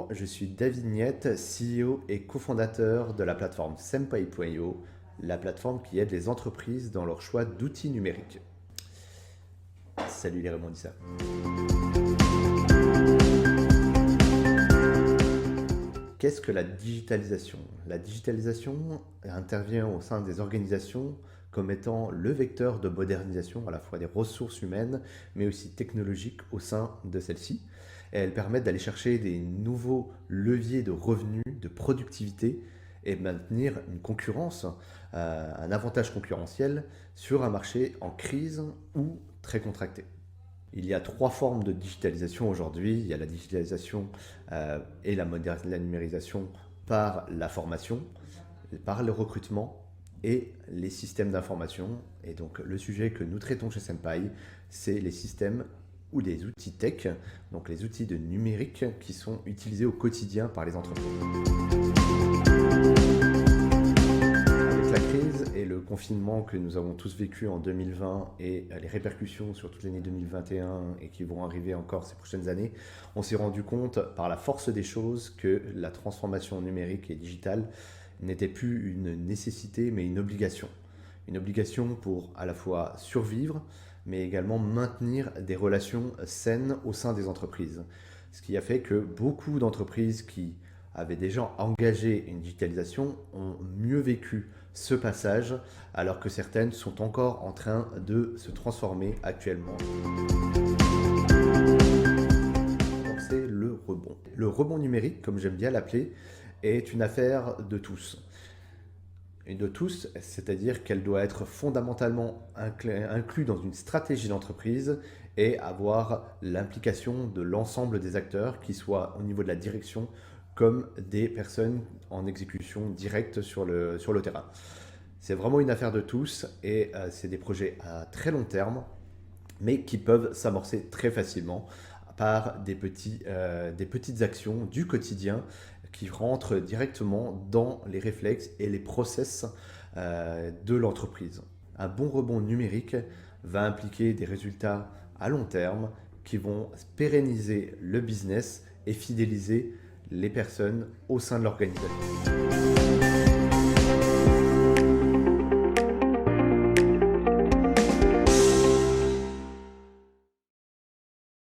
Bonjour, je suis David Niette, CEO et cofondateur de la plateforme Senpai.io, la plateforme qui aide les entreprises dans leur choix d'outils numériques. Salut les rebondisseurs. Qu'est-ce que la digitalisation? La digitalisation intervient au sein des organisations comme étant le vecteur de modernisation à la fois des ressources humaines mais aussi technologiques au sein de celles-ci. Et elles permettent d'aller chercher des nouveaux leviers de revenus, de productivité et maintenir une concurrence, un avantage concurrentiel sur un marché en crise ou très contracté. Il y a trois formes de digitalisation aujourd'hui. Il y a la digitalisation et la numérisation par la formation, par le recrutement et les systèmes d'information. Et donc le sujet que nous traitons chez Senpai, c'est les systèmes ou les outils tech, donc les outils de numérique qui sont utilisés au quotidien par les entreprises. La crise et le confinement que nous avons tous vécu en 2020 et les répercussions sur toute l'année 2021 et qui vont arriver encore ces prochaines années, on s'est rendu compte par la force des choses que la transformation numérique et digitale n'était plus une nécessité mais une obligation. Une obligation pour à la fois survivre mais également maintenir des relations saines au sein des entreprises. Ce qui a fait que beaucoup d'entreprises qui avaient déjà engagé une digitalisation ont mieux vécu ce passage, alors que certaines sont encore en train de se transformer actuellement. C'est le rebond. Le rebond numérique, comme j'aime bien l'appeler, est une affaire de tous. Et de tous, c'est-à-dire qu'elle doit être fondamentalement inclue dans une stratégie d'entreprise et avoir l'implication de l'ensemble des acteurs, qui soient au niveau de la direction comme des personnes en exécution directe sur le terrain. C'est vraiment une affaire de tous et c'est des projets à très long terme, mais qui peuvent s'amorcer très facilement par des petites actions du quotidien qui rentrent directement dans les réflexes et les process de l'entreprise. Un bon rebond numérique va impliquer des résultats à long terme qui vont pérenniser le business et fidéliser les personnes au sein de l'organisation.